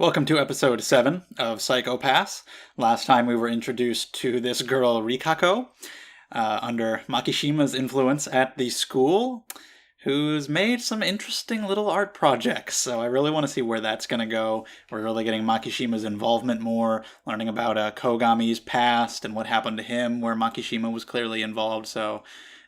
Welcome to episode 7 of Psychopaths. Last time we were introduced to this girl Rikako under Makishima's influence at the school, who's made some interesting little art projects. So I really want to see where that's going to go. We're really getting Makishima's involvement more, learning about Kogami's past and what happened to him, where Makishima was clearly involved. So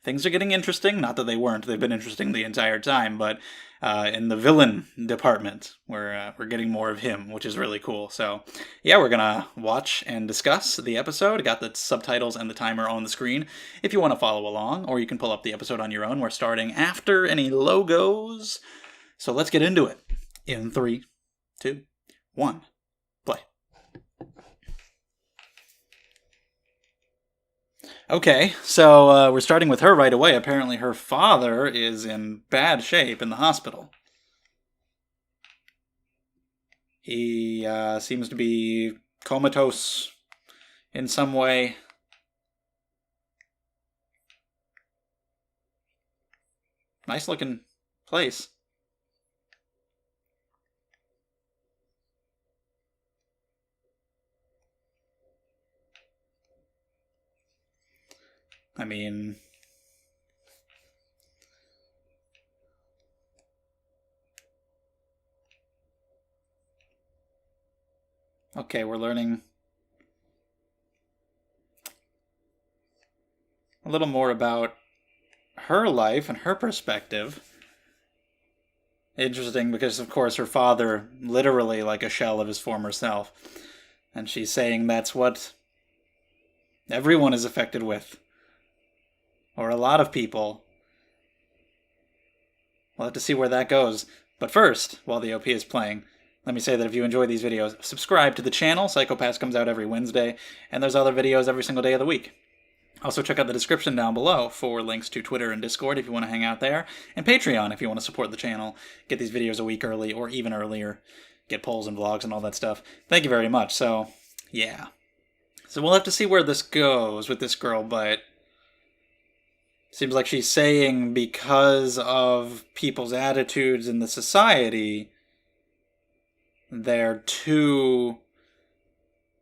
things are getting interesting. Not that they weren't. They've been interesting the entire time, but in the villain department, we're getting more of him, which is really cool. So, yeah, we're gonna watch and discuss the episode. Got the subtitles and the timer on the screen if you want to follow along, or you can pull up the episode on your own. We're starting after any logos. So let's get into it. In 3, 2, 1, play. Okay, so we're starting with her right away. Apparently her father is in bad shape in the hospital. He seems to be comatose in some way. Nice looking place. I mean, okay, we're learning a little more about her life and her perspective. Interesting because, of course, her father literally like a shell of his former self. And she's saying that's what everyone is affected with. Or a lot of people. We'll have to see where that goes. But first, while the OP is playing, let me say that if you enjoy these videos, subscribe to the channel. Psychopaths comes out every Wednesday, and there's other videos every single day of the week. Also, check out the description down below for links to Twitter and Discord if you want to hang out there, and Patreon if you want to support the channel, get these videos a week early or even earlier, get polls and vlogs and all that stuff. Thank you very much. So, yeah. So we'll have to see where this goes with this girl, but seems like she's saying because of people's attitudes in the society, they're too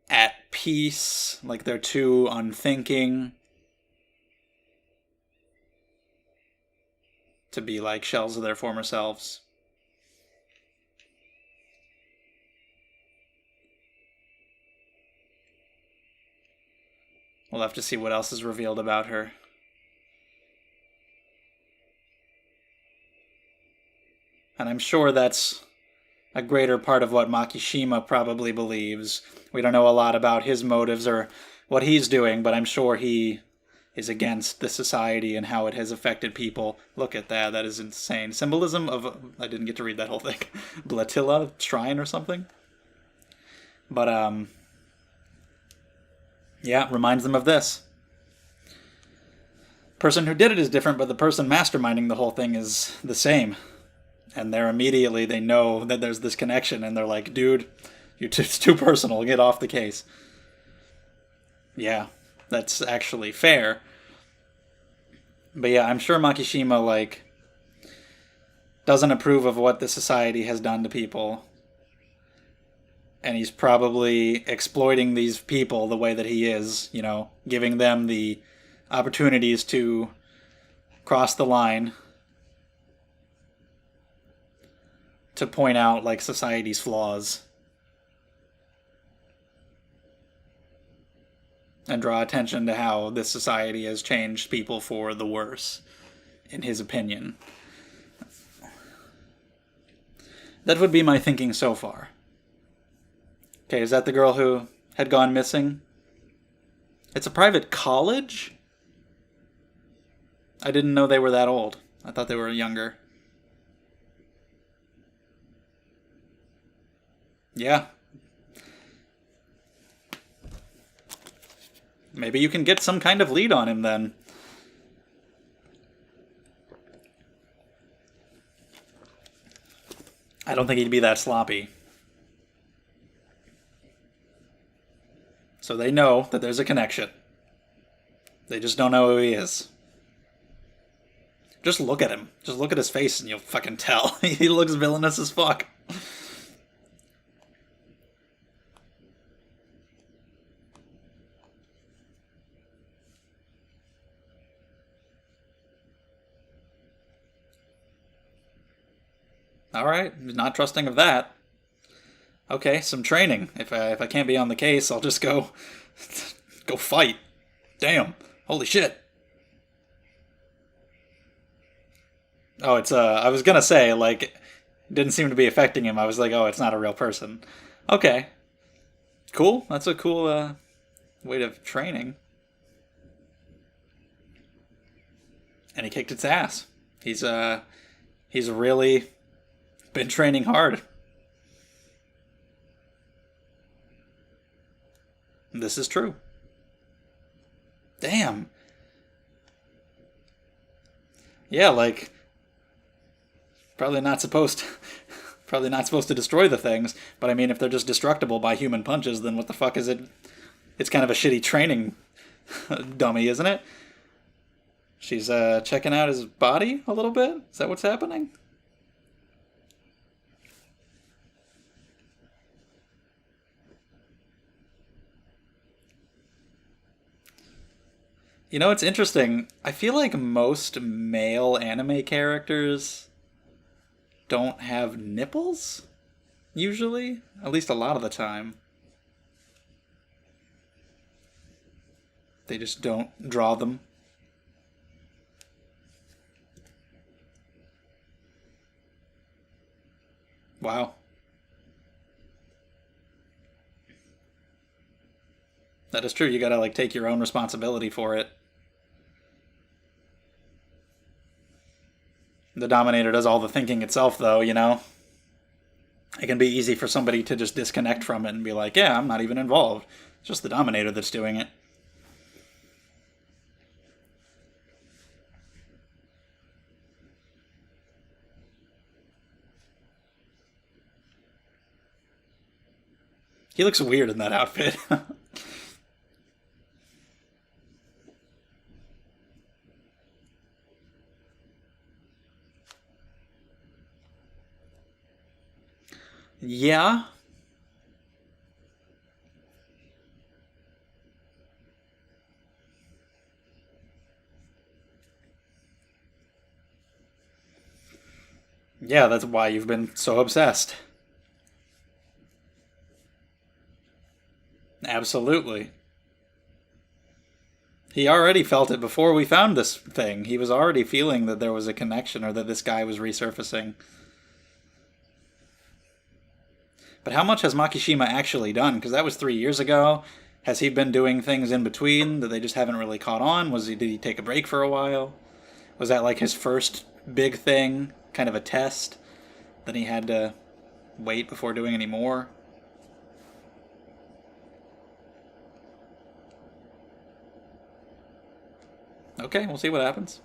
at peace, like they're too unthinking to be like shells of their former selves. We'll have to see what else is revealed about her. And I'm sure that's a greater part of what Makishima probably believes. We don't know a lot about his motives or what he's doing, but I'm sure he is against the society and how it has affected people. Look at that. That is insane. Symbolism of... I didn't get to read that whole thing. Bletilla shrine or something? But, yeah, reminds them of this. Person who did it is different, but the person masterminding the whole thing is the same. And they know that there's this connection, and they're like, dude, it's too personal, get off the case. Yeah, that's actually fair. But yeah, I'm sure Makishima, like, doesn't approve of what the society has done to people. And he's probably exploiting these people the way that he is, you know, giving them the opportunities to cross the line, to point out, like, society's flaws and draw attention to how this society has changed people for the worse, in his opinion. That would be my thinking so far. Okay, is that the girl who had gone missing? It's a private college? I didn't know they were that old. I thought they were younger. Yeah. Maybe you can get some kind of lead on him then. I don't think he'd be that sloppy. So they know that there's a connection. They just don't know who he is. Just look at him. Just look at his face and you'll fucking tell. He looks villainous as fuck. All right, not trusting of that. Okay, some training. If I can't be on the case, I'll just go go fight. Damn. Holy shit. Oh, it's I was gonna say, like, it didn't seem to be affecting him. I was like, oh, it's not a real person. Okay. Cool. That's a cool way of training. And he kicked its ass. He's really been training hard. This is true. Damn. Yeah, like, probably not supposed to, probably not supposed to destroy the things, but I mean, if they're just destructible by human punches, then what the fuck is it? It's kind of a shitty training dummy, isn't it? She's checking out his body a little bit. Is that what's happening? You know, it's interesting. I feel like most male anime characters don't have nipples, usually. At least a lot of the time. They just don't draw them. Wow. That is true. You gotta, like, take your own responsibility for it. The Dominator does all the thinking itself, though, you know? It can be easy for somebody to just disconnect from it and be like, yeah, I'm not even involved. It's just the Dominator that's doing it. He looks weird in that outfit. Yeah. Yeah, that's why you've been so obsessed. Absolutely. He already felt it before we found this thing. He was already feeling that there was a connection or that this guy was resurfacing. But how much has Makishima actually done? Because that was 3 years ago. Has he been doing things in between that they just haven't really caught on? Did he take a break for a while? Was that like his first big thing, kind of a test? Then he had to wait before doing any more? Okay, we'll see what happens.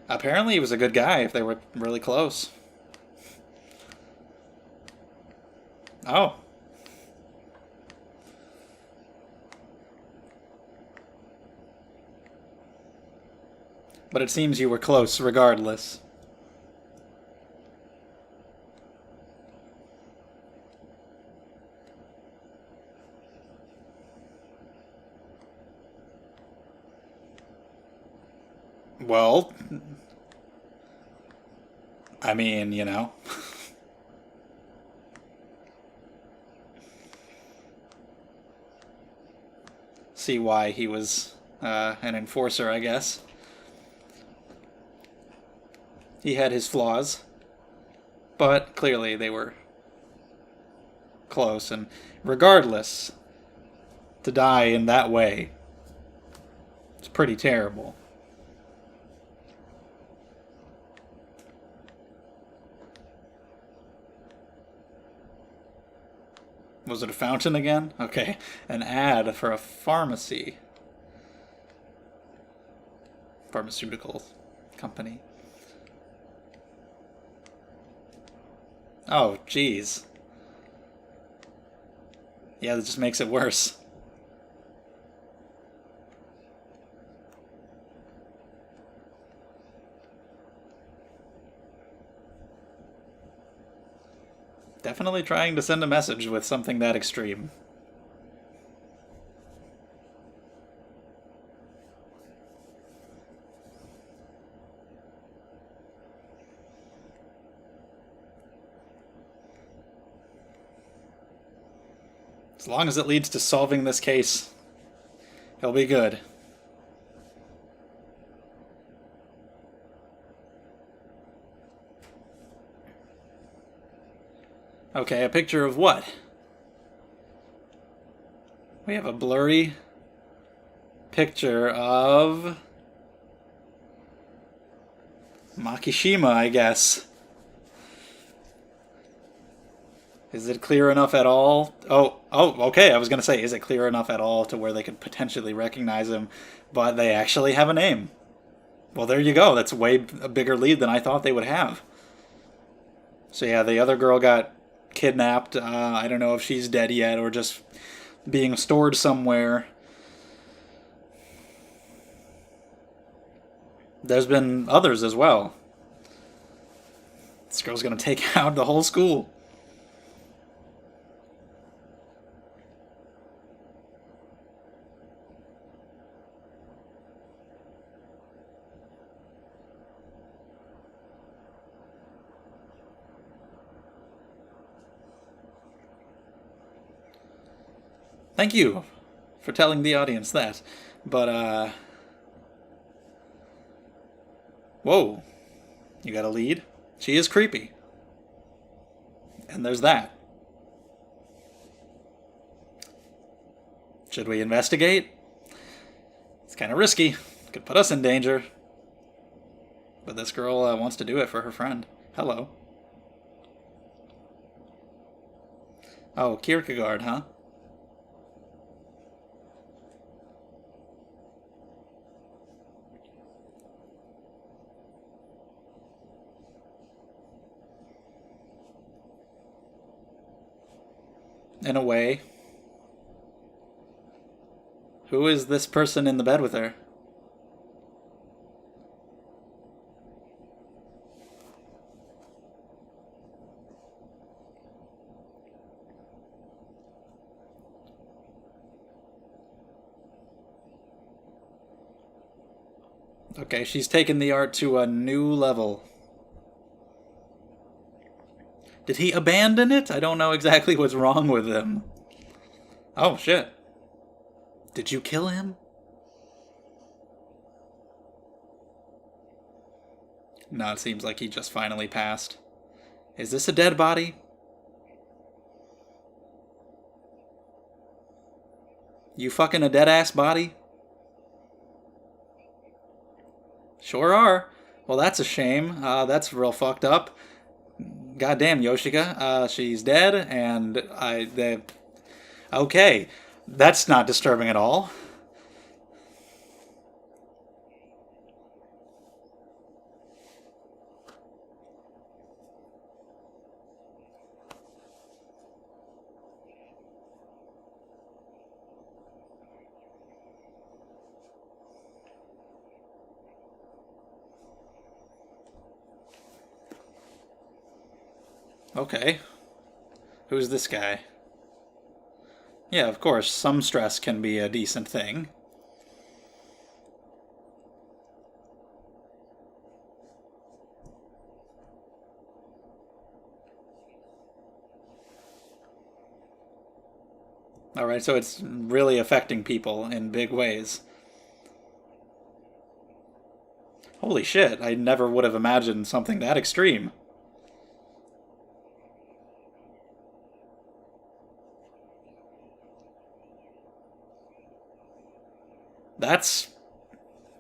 Apparently he was a good guy if they were really close. Oh. But it seems you were close regardless. Well, I mean, you know. See why he was an enforcer, I guess. He had his flaws, but clearly they were close, and regardless, to die in that way, it's pretty terrible. Was it a fountain again? Okay. An ad for a pharmacy. Pharmaceutical company. Oh, jeez. Yeah, that just makes it worse. Definitely trying to send a message with something that extreme. As long as it leads to solving this case, he'll be good. Okay, a picture of what? We have a blurry picture of Makishima, I guess. Is it clear enough at all? Oh, okay, I was going to say, is it clear enough at all to where they could potentially recognize him, but they actually have a name? Well, there you go. That's way a bigger lead than I thought they would have. So yeah, the other girl got kidnapped. I don't know if she's dead yet or just being stored somewhere. There's been others as well. This girl's gonna take out the whole school. Thank you for telling the audience that. But, whoa. You got a lead? She is creepy. And there's that. Should we investigate? It's kind of risky. Could put us in danger. But this girl wants to do it for her friend. Hello. Oh, Kierkegaard, huh? In a way. Who is this person in the bed with her? Okay, she's taken the art to a new level. Did he abandon it? I don't know exactly what's wrong with him. Oh, shit. Did you kill him? No, it seems like he just finally passed. Is this a dead body? You fucking a dead-ass body? Sure are. Well, that's a shame. That's real fucked up. Goddamn, Yoshika. She's dead, and okay. That's not disturbing at all. Okay. Who's this guy? Yeah, of course, some stress can be a decent thing. Alright, so it's really affecting people in big ways. Holy shit, I never would have imagined something that extreme. That's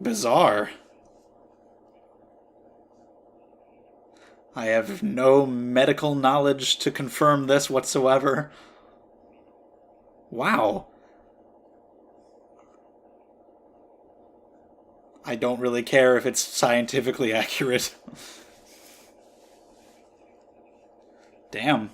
bizarre. I have no medical knowledge to confirm this whatsoever. Wow. I don't really care if it's scientifically accurate. Damn.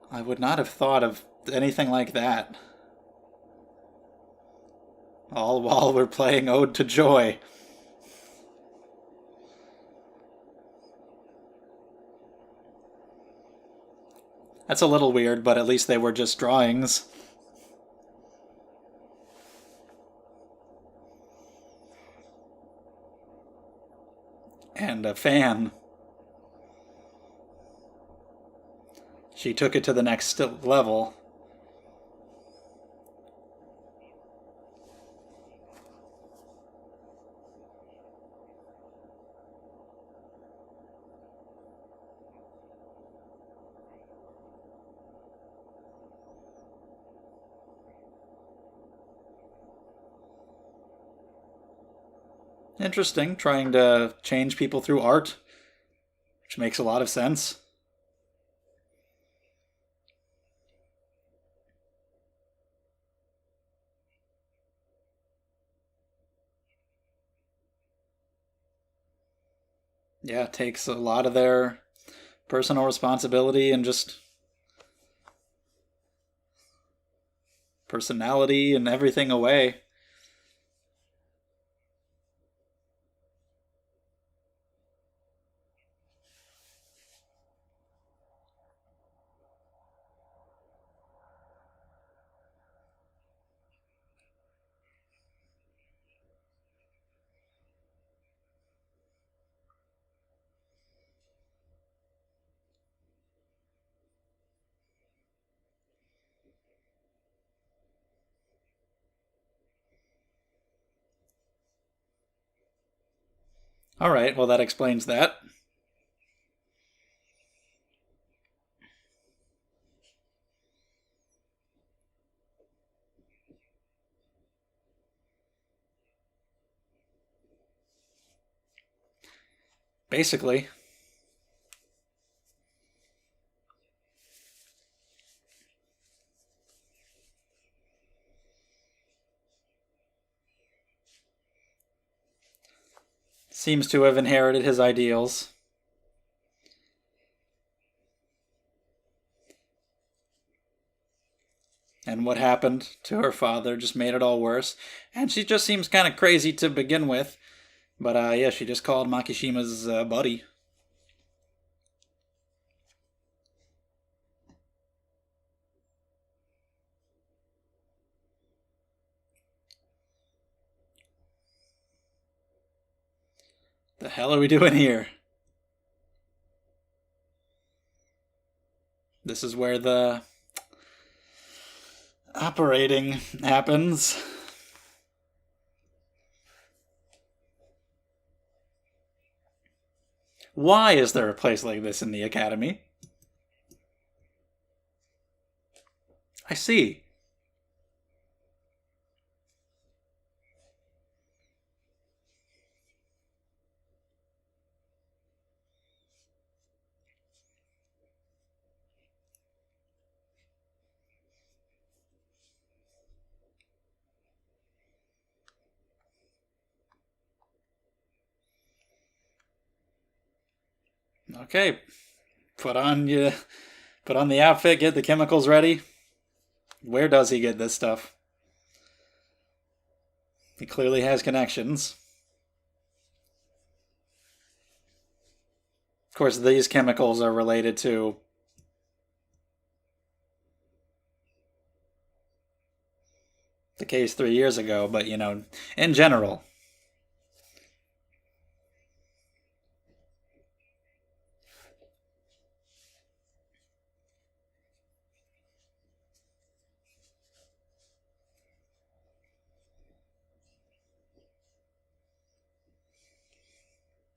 I would not have thought of anything like that. All while we're playing Ode to Joy. That's a little weird, but at least they were just drawings. And a fan. She took it to the next level. Interesting, trying to change people through art, which makes a lot of sense. Yeah, it takes a lot of their personal responsibility and just personality and everything away. All right, well, that explains that. Basically. Seems to have inherited his ideals. And what happened to her father just made it all worse. And she just seems kind of crazy to begin with. But yeah, she just called Makishima's buddy. The hell are we doing here? This is where the operating happens. Why is there a place like this in the academy? I see. Okay, put on you, put on the outfit, get the chemicals ready. Where does he get this stuff? He clearly has connections. Of course, these chemicals are related to the case 3 years ago, but in general.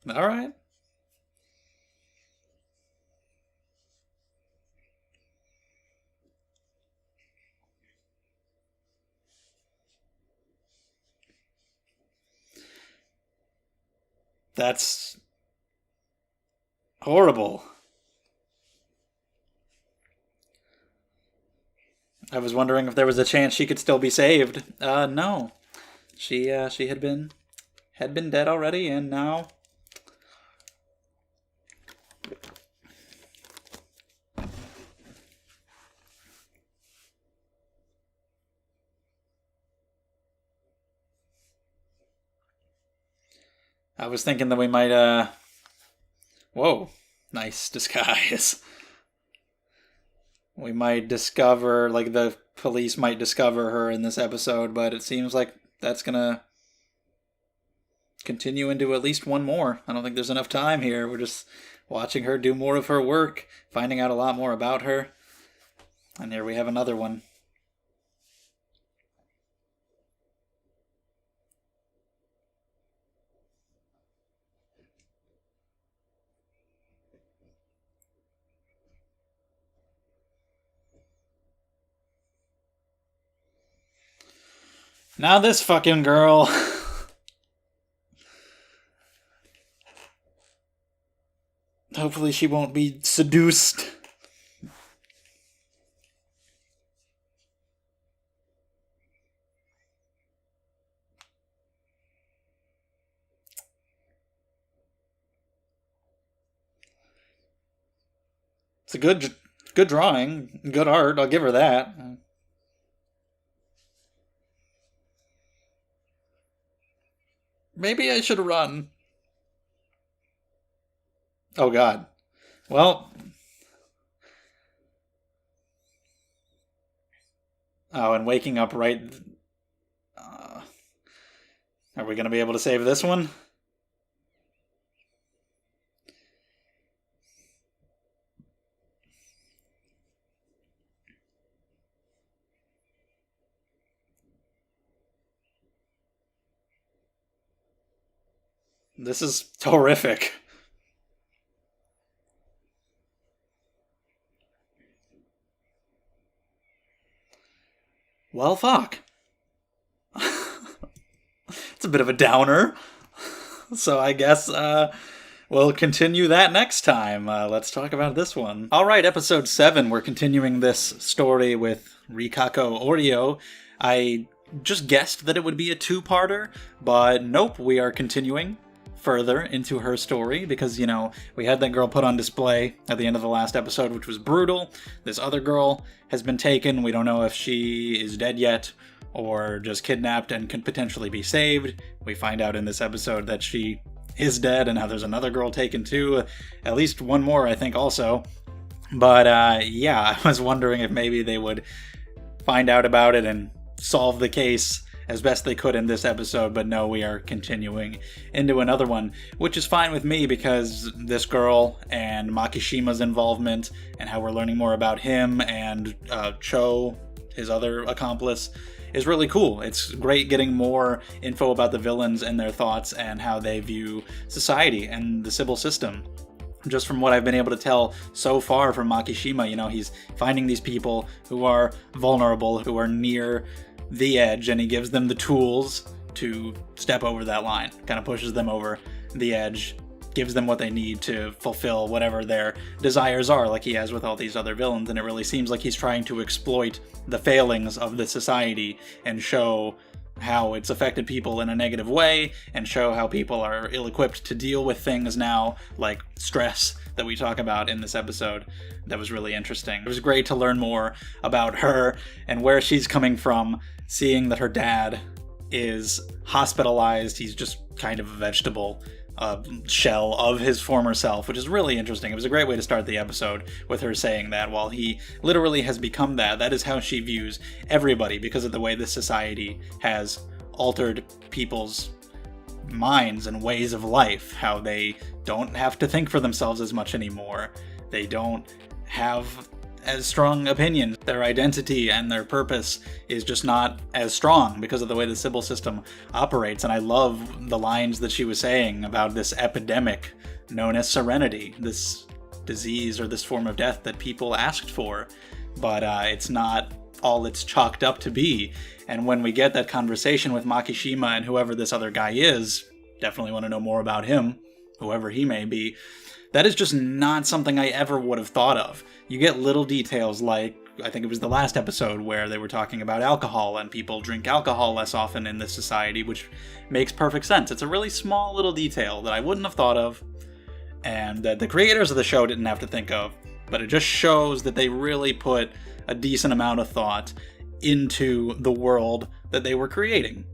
All right. That's horrible. I was wondering if there was a chance she could still be saved. No. She had been dead already, and now I was thinking that we might whoa, nice disguise. We might discover, like, the police might discover her in this episode, but it seems like that's gonna continue into at least one more. I don't think there's enough time here. We're just watching her do more of her work, finding out a lot more about her. And here we have another one. Now this fucking girl. Hopefully she won't be seduced. It's a good drawing, good art. I'll give her that. Maybe I should run. Oh God. Well. Oh, and waking up right. Are we gonna be able to save this one? This is horrific. Well, fuck. It's a bit of a downer. So I guess we'll continue that next time. Let's talk about this one. All right, episode 7. We're continuing this story with Rikako Oreo. I just guessed that it would be a 2-parter, but nope, we are continuing further into her story because, you know, we had that girl put on display at the end of the last episode, which was brutal. This other girl has been taken. We don't know if she is dead yet or just kidnapped and can potentially be saved. We find out in this episode that she is dead and how there's another girl taken too. At least one more, I think, also. But yeah, I was wondering if maybe they would find out about it and solve the case as best they could in this episode, but no, we are continuing into another one, which is fine with me because this girl and Makishima's involvement and how we're learning more about him and Cho, his other accomplice, is really cool. It's great getting more info about the villains and their thoughts and how they view society and the Sybil system. Just from what I've been able to tell so far from Makishima, you know, he's finding these people who are vulnerable, who are near the edge, and he gives them the tools to step over that line, kind of pushes them over the edge, gives them what they need to fulfill whatever their desires are, like he has with all these other villains. And it really seems like he's trying to exploit the failings of the society and show how it's affected people in a negative way, and show how people are ill-equipped to deal with things now, like stress that we talk about in this episode. That was really interesting. It was great to learn more about her and where she's coming from, seeing that her dad is hospitalized. He's just kind of a vegetable shell of his former self, which is really interesting. It was a great way to start the episode with her saying that while he literally has become that is how she views everybody because of the way this society has altered people's minds and ways of life, how they don't have to think for themselves as much anymore. They don't have as strong opinions. Their identity and their purpose is just not as strong because of the way the Sybil system operates. And I love the lines that she was saying about this epidemic known as serenity, this disease or this form of death that people asked for, but it's not all it's chalked up to be. And when we get that conversation with Makishima and whoever this other guy is, definitely want to know more about him, whoever he may be. That is just not something I ever would have thought of. You get little details like, I think it was the last episode where they were talking about alcohol and people drink alcohol less often in this society, which makes perfect sense. It's a really small little detail that I wouldn't have thought of and that the creators of the show didn't have to think of, but it just shows that they really put a decent amount of thought into the world that they were creating.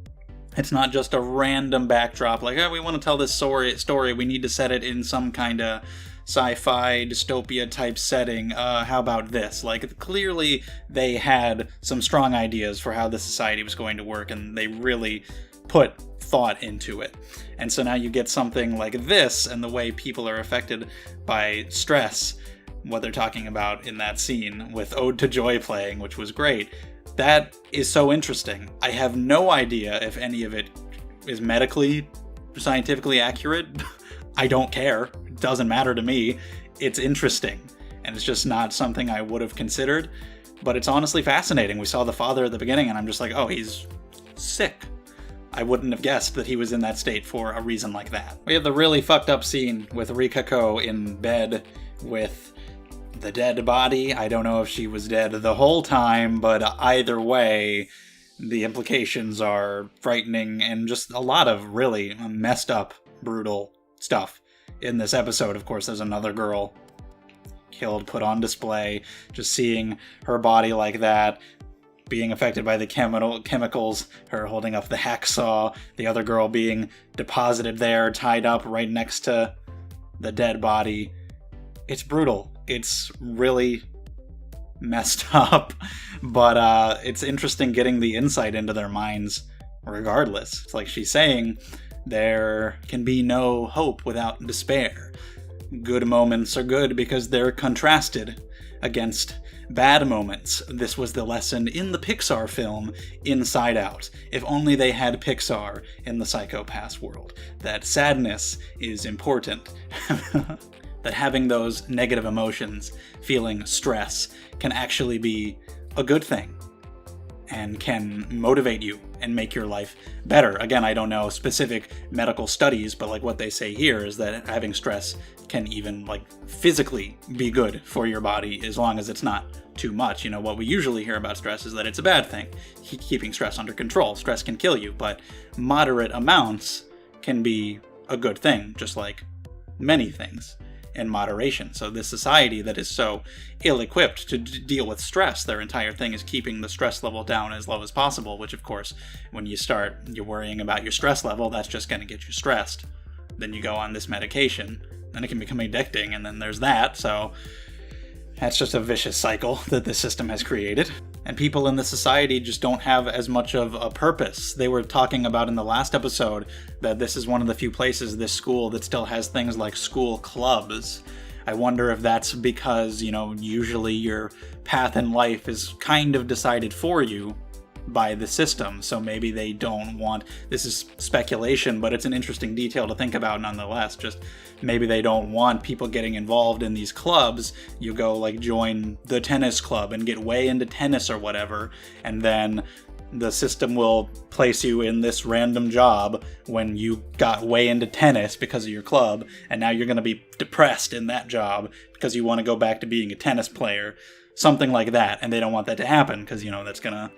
It's not just a random backdrop like, oh, we want to tell this story, we need to set it in some kind of sci-fi dystopia type setting. How about this? Like, clearly they had some strong ideas for how the society was going to work, and they really put thought into it. And so now you get something like this, and the way people are affected by stress, what they're talking about in that scene with Ode to Joy playing, which was great. That is so interesting. I have no idea if any of it is medically, scientifically accurate. I don't care. It doesn't matter to me. It's interesting. And it's just not something I would have considered. But it's honestly fascinating. We saw the father at the beginning, and I'm just like, oh, he's sick. I wouldn't have guessed that he was in that state for a reason like that. We have the really fucked up scene with Rikako in bed with the dead body. I don't know if she was dead the whole time, but either way, the implications are frightening and just a lot of really messed up, brutal stuff in this episode. Of course, there's another girl killed, put on display. Just seeing her body like that, being affected by the chemicals, her holding up the hacksaw, the other girl being deposited there, tied up right next to the dead body. It's brutal. It's really messed up, but it's interesting getting the insight into their minds regardless. It's like she's saying, there can be no hope without despair. Good moments are good because they're contrasted against bad moments. This was the lesson in the Pixar film Inside Out. If only they had Pixar in the Psycho-Pass world. That sadness is important. That having those negative emotions, feeling stress, can actually be a good thing and can motivate you and make your life better. Again, I don't know specific medical studies, but like what they say here is that having stress can even like physically be good for your body as long as it's not too much. You know, what we usually hear about stress is that it's a bad thing. Keeping stress under control. Stress can kill you, but moderate amounts can be a good thing, just like many things in moderation. So this society that is so ill-equipped to deal with stress, their entire thing is keeping the stress level down as low as possible, which of course, when you're worrying about your stress level, that's just going to get you stressed. Then you go on this medication, then it can become addicting, and then there's that, so that's just a vicious cycle that this system has created. And people in the society just don't have as much of a purpose. They were talking about in the last episode that this is one of the few places, this school, that still has things like school clubs. I wonder if that's because, you know, usually your path in life is kind of decided for you by the system, so maybe they don't want, this is speculation, but it's an interesting detail to think about nonetheless, just maybe they don't want people getting involved in these clubs. You go like join the tennis club and get way into tennis or whatever, and then the system will place you in this random job when you got way into tennis because of your club, and now you're going to be depressed in that job because you want to go back to being a tennis player, something like that, and they don't want that to happen because, you know, that's going to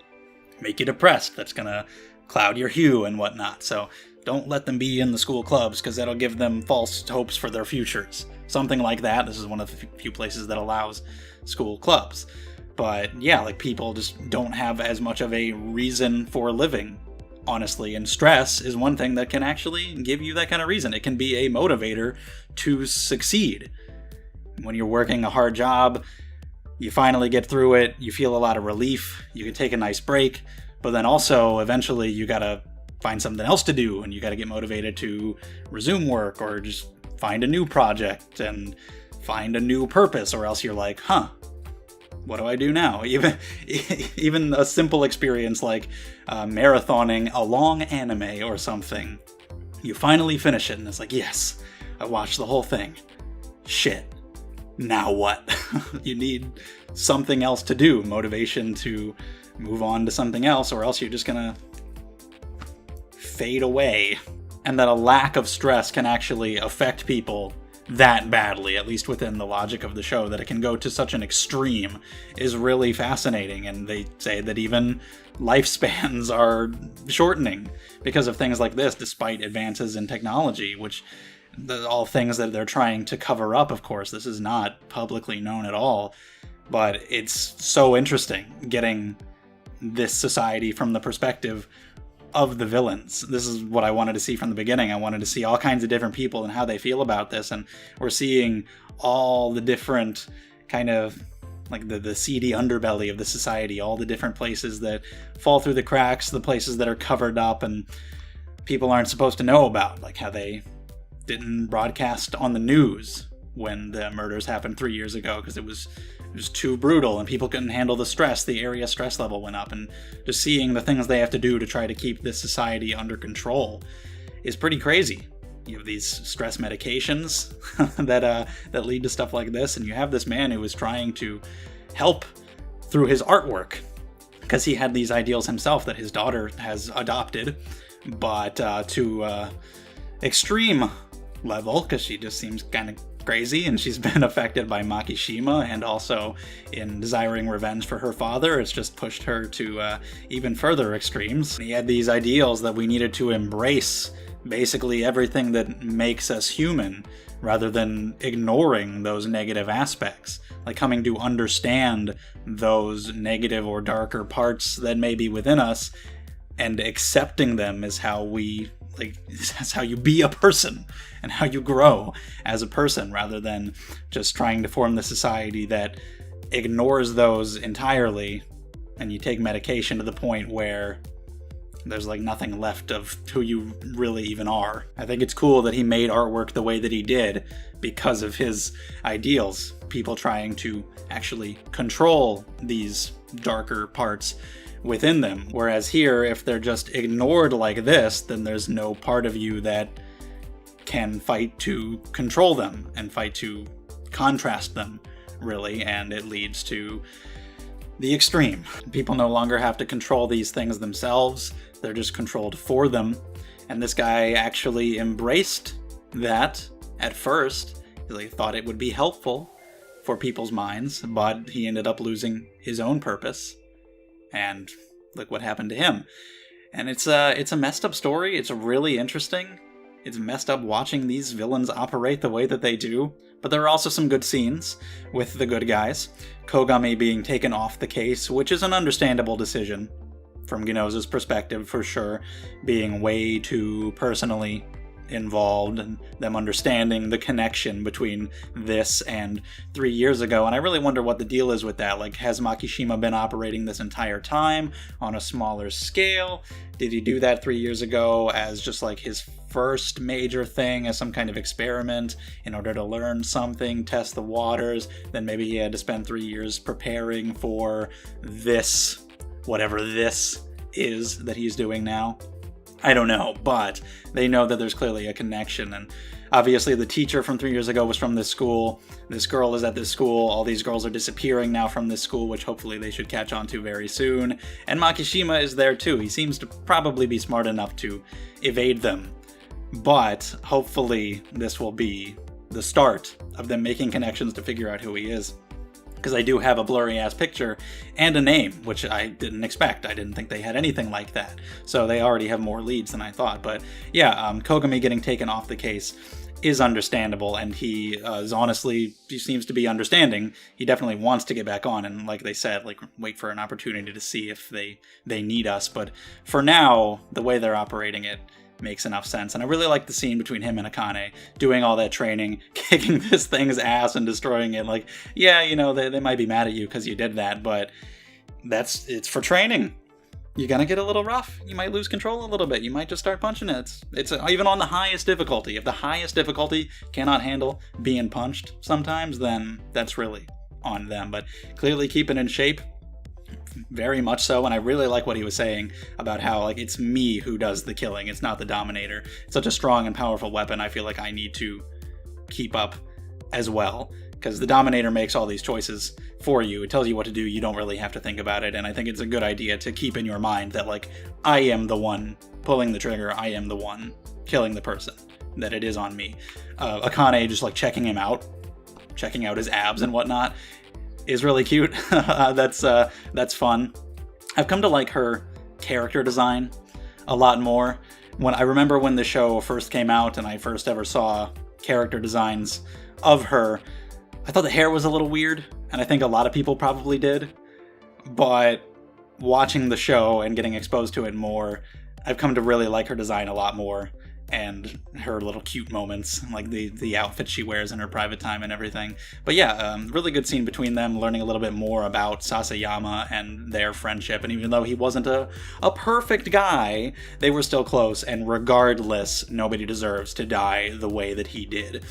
make you depressed, that's going to cloud your hue and whatnot. So don't let them be in the school clubs because that'll give them false hopes for their futures. Something like that. This is one of the few places that allows school clubs. But yeah, like people just don't have as much of a reason for living, honestly. And stress is one thing that can actually give you that kind of reason. It can be a motivator to succeed. When you're working a hard job, you finally get through it, you feel a lot of relief, you can take a nice break, but then also eventually you gotta find something else to do, and you gotta get motivated to resume work or just find a new project and find a new purpose, or else you're like, what do I do now? Even a simple experience like marathoning a long anime or something, you finally finish it and it's like, yes, I watched the whole thing. Shit. Now what? You need something else to do, motivation to move on to something else, or else you're just gonna fade away. And that a lack of stress can actually affect people that badly, at least within the logic of the show, that it can go to such an extreme, is really fascinating. And they say that even lifespans are shortening because of things like this, despite advances in technology, which all things that they're trying to cover up, of course. This is not publicly known at all, but it's so interesting getting this society from the perspective of the villains. This is what I wanted to see from the beginning. I wanted to see all kinds of different people and how they feel about this, and we're seeing all the different kind of like the seedy underbelly of the society, all the different places that fall through the cracks, the places that are covered up and people aren't supposed to know about, like how they didn't broadcast on the news when the murders happened 3 years ago because it was too brutal and people couldn't handle the stress. The area stress level went up, and just seeing the things they have to do to try to keep this society under control is pretty crazy. You have these stress medications that lead to stuff like this, and you have this man who is trying to help through his artwork because he had these ideals himself that his daughter has adopted, but to extreme level because she just seems kind of crazy, and she's been affected by Makishima, and also in desiring revenge for her father, it's just pushed her to even further extremes. He had these ideals that we needed to embrace basically everything that makes us human, rather than ignoring those negative aspects, like coming to understand those negative or darker parts that may be within us, and accepting them is how we that's how you be a person and how you grow as a person, rather than just trying to form the society that ignores those entirely, and you take medication to the point where there's like nothing left of who you really even are. I think it's cool that he made artwork the way that he did because of his ideals, people trying to actually control these darker parts within them. Whereas here, if they're just ignored like this, then there's no part of you that can fight to control them and fight to contrast them, really, and it leads to the extreme. People no longer have to control these things themselves, they're just controlled for them, and this guy actually embraced that at first. He thought it would be helpful for people's minds, but he ended up losing his own purpose. And look what happened to him. And it's a messed up story. It's really interesting. It's messed up watching these villains operate the way that they do. But there are also some good scenes with the good guys. Kogami being taken off the case, which is an understandable decision from Ginoza's perspective, for sure. Being way too personally involved, and them understanding the connection between this and 3 years ago. And I really wonder what the deal is with that. Like, has Makishima been operating this entire time on a smaller scale? Did he do that 3 years ago as just like his first major thing, as some kind of experiment in order to learn something, test the waters? Then maybe he had to spend 3 years preparing for this, whatever this is that he's doing now. I don't know, but they know that there's clearly a connection, and obviously the teacher from 3 years ago was from this school. This girl is at this school. All these girls are disappearing now from this school, which hopefully they should catch on to very soon. And Makishima is there too. He seems to probably be smart enough to evade them, but hopefully this will be the start of them making connections to figure out who he is. Because I do have a blurry-ass picture and a name, which I didn't expect. I didn't think they had anything like that. So they already have more leads than I thought. But yeah, Kogami getting taken off the case is understandable, and he seems to be understanding. He definitely wants to get back on, and like they said, like wait for an opportunity to see if they need us. But for now, the way they're operating it makes enough sense. And I really like the scene between him and Akane doing all that training, kicking this thing's ass and destroying it. Like, yeah, you know, they might be mad at you because you did that, but it's for training. You're gonna get a little rough. You might lose control a little bit. You might just start punching it. It's even on the highest difficulty. If the highest difficulty cannot handle being punched sometimes, then that's really on them. But clearly keep it in shape. Very much so, and I really like what he was saying about how like it's me who does the killing, it's not the Dominator. It's such a strong and powerful weapon. I feel like I need to keep up as well, because the Dominator makes all these choices for you. It tells you what to do. You don't really have to think about it, and I think it's a good idea to keep in your mind that like I am the one pulling the trigger, I am the one killing the person, that it is on me. Akane just like checking out his abs and whatnot is really cute. That's fun. I've come to like her character design a lot more. I remember when the show first came out and I first ever saw character designs of her, I thought the hair was a little weird, and I think a lot of people probably did. But watching the show and getting exposed to it more, I've come to really like her design a lot more, and her little cute moments, like the outfit she wears in her private time and everything. But yeah, really good scene between them, learning a little bit more about Sasayama and their friendship. And even though he wasn't a perfect guy, they were still close, and regardless, nobody deserves to die the way that he did,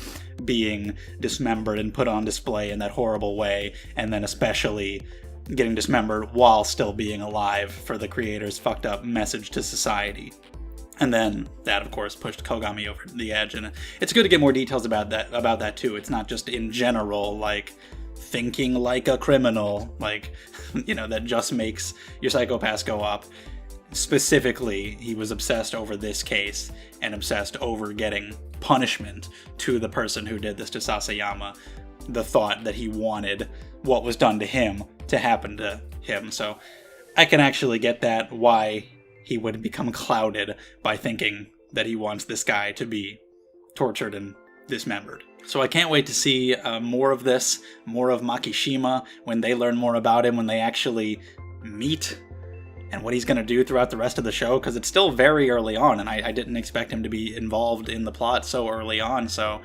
being dismembered and put on display in that horrible way, and then especially getting dismembered while still being alive for the creator's fucked up message to society. And then that, of course, pushed Kogami over the edge, and it's good to get more details about that too. It's not just in general, like, thinking like a criminal, like, you know, that just makes your psychopaths go up. Specifically, he was obsessed over this case, and obsessed over getting punishment to the person who did this to Sasayama. The thought that he wanted what was done to him to happen to him. So I can actually get that, why he would become clouded by thinking that he wants this guy to be tortured and dismembered. So I can't wait to see more of this, more of Makishima, when they learn more about him, when they actually meet, and what he's going to do throughout the rest of the show, because it's still very early on, and I didn't expect him to be involved in the plot so early on, so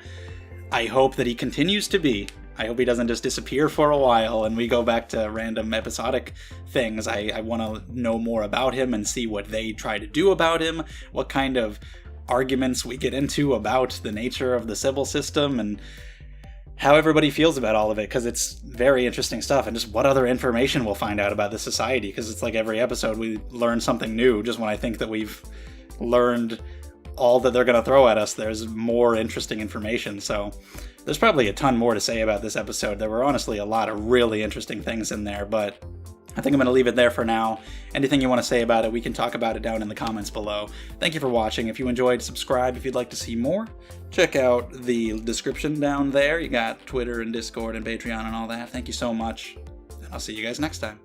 I hope that he continues to be. I hope he doesn't just disappear for a while and we go back to random episodic things. I want to know more about him and see what they try to do about him, what kind of arguments we get into about the nature of the Sybil system, and how everybody feels about all of it, because it's very interesting stuff, and just what other information we'll find out about the society, because it's like every episode we learn something new. Just when I think that we've learned all that they're going to throw at us, there's more interesting information. So there's probably a ton more to say about this episode. There were honestly a lot of really interesting things in there, but I think I'm going to leave it there for now. Anything you want to say about it, we can talk about it down in the comments below. Thank you for watching. If you enjoyed, subscribe if you'd like to see more. Check out the description down there. You got Twitter and Discord and Patreon and all that. Thank you so much, and I'll see you guys next time.